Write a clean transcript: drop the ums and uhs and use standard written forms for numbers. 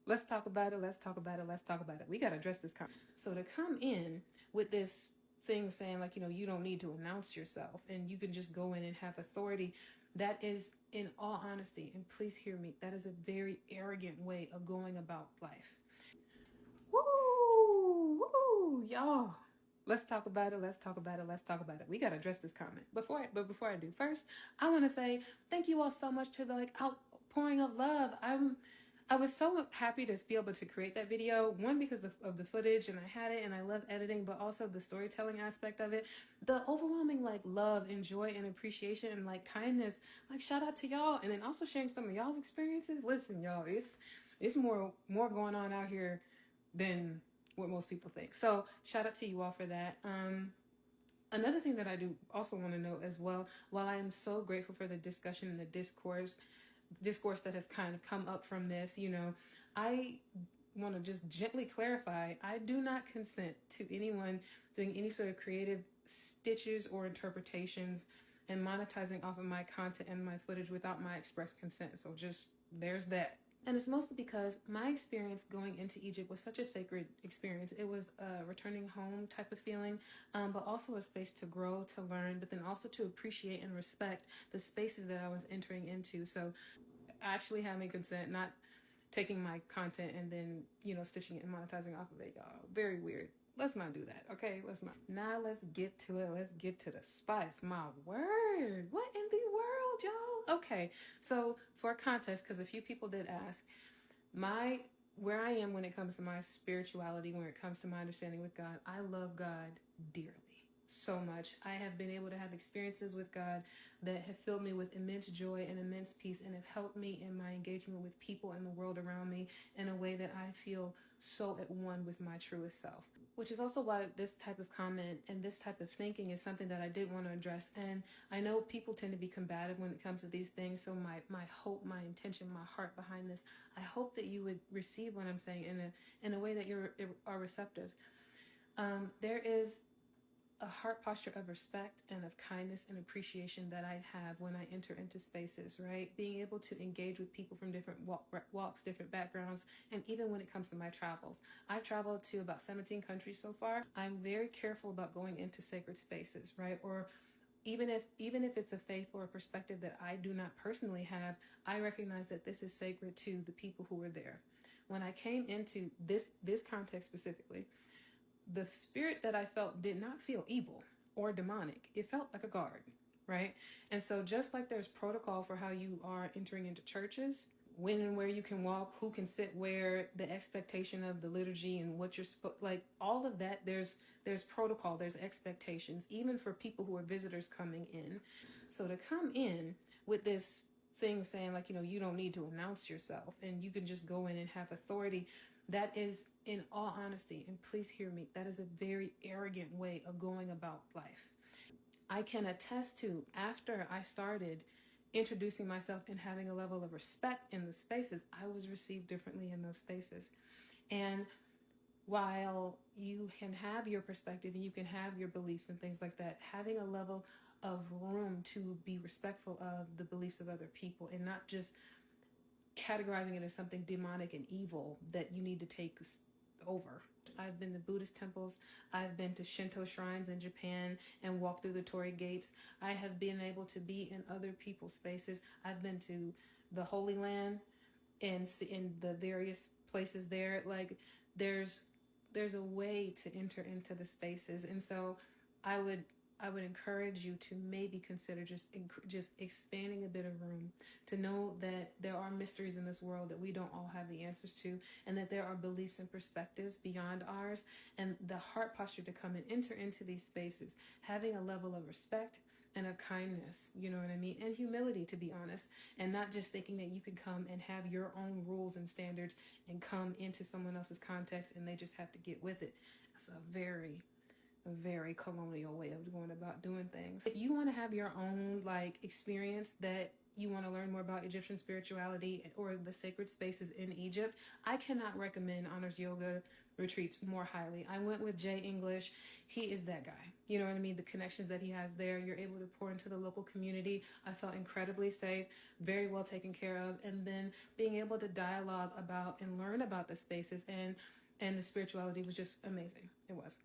Let's talk about it. Let's talk about it. Let's talk about it. We got to address this comment. So to come in with this thing saying like, you don't need to announce yourself and you can just go in and have authority. That is, in all honesty, and please hear me, that is a very arrogant way of going about life. Woo, y'all. Let's talk about it. Let's talk about it. Let's talk about it. We got to address this comment. Before I do, first, I want to say thank you all so much to the outpouring of love. I was so happy to be able to create that video. One, because of the footage, and I had it, and I love editing, but also the storytelling aspect of it. The overwhelming love and joy and appreciation and kindness. Shout out to y'all, and then also sharing some of y'all's experiences. Listen, y'all, it's more going on out here than what most people think. So shout out to you all for that. Another thing that I do also want to note as well, while I am so grateful for the discussion and the discourse that has kind of come up from this, I want to just gently clarify, I do not consent to anyone doing any sort of creative stitches or interpretations and monetizing off of my content and my footage without my express consent. So just there's that. And it's mostly because my experience going into Egypt was such a sacred experience. It was a returning home type of feeling, but also a space to grow, to learn, but then also to appreciate and respect the spaces that I was entering into. So actually having consent, not taking my content and then, stitching it and monetizing off of it, y'all. Very weird. Let's not do that, okay? Let's not. Now let's get to it. Let's get to the spice. My word. What in the world, y'all? Okay, so for context, because a few people did ask, where I am when it comes to my spirituality, when it comes to my understanding with God, I love God dearly. So much. I have been able to have experiences with God that have filled me with immense joy and immense peace and have helped me in my engagement with people and the world around me in a way that I feel so at one with my truest self. Which is also why this type of comment and this type of thinking is something that I did want to address. And I know people tend to be combative when it comes to these things. So my hope, my intention, my heart behind this, I hope that you would receive what I'm saying in a way that you are receptive. There is a heart posture of respect and of kindness and appreciation that I have when I enter into spaces, right? Being able to engage with people from different walks, different backgrounds, and even when it comes to my travels. I've traveled to about 17 countries so far. I'm very careful about going into sacred spaces, right? Or even if it's a faith or a perspective that I do not personally have, I recognize that this is sacred to the people who were there. When I came into this context specifically, the spirit that I felt did not feel evil or demonic. It felt like a guard, right? And so just like there's protocol for how you are entering into churches, when and where you can walk, who can sit where, the expectation of the liturgy and what you're all of that, there's protocol, there's expectations, even for people who are visitors coming in. So to come in with this thing saying you don't need to announce yourself and you can just go in and have authority, that is, in all honesty, and please hear me, that is a very arrogant way of going about life. I can attest to, after I started introducing myself and having a level of respect in the spaces, I was received differently in those spaces. And while you can have your perspective and you can have your beliefs and things like that, having a level of room to be respectful of the beliefs of other people and not just categorizing it as something demonic and evil that you need to take over. I've been to Buddhist temples. I've been to Shinto shrines in Japan and walked through the Torii gates. I have been able to be in other people's spaces. I've been to the Holy Land and in the various places there. There's a way to enter into the spaces, and so I would encourage you to maybe consider just expanding a bit of room, to know that there are mysteries in this world that we don't all have the answers to, and that there are beliefs and perspectives beyond ours, and the heart posture to come and enter into these spaces, having a level of respect and a kindness, you know what I mean, and humility, to be honest, and not just thinking that you can come and have your own rules and standards and come into someone else's context and they just have to get with it. It's a very colonial way of going about doing things. If you want to have your own experience that you want to learn more about Egyptian spirituality or the sacred spaces in Egypt, I cannot recommend Honors Yoga retreats more highly. I went with Jay English. He is that guy. You know what I mean? The connections that he has there, you're able to pour into the local community. I felt incredibly safe, very well taken care of. And then being able to dialogue about and learn about the spaces and the spirituality was just amazing. It was.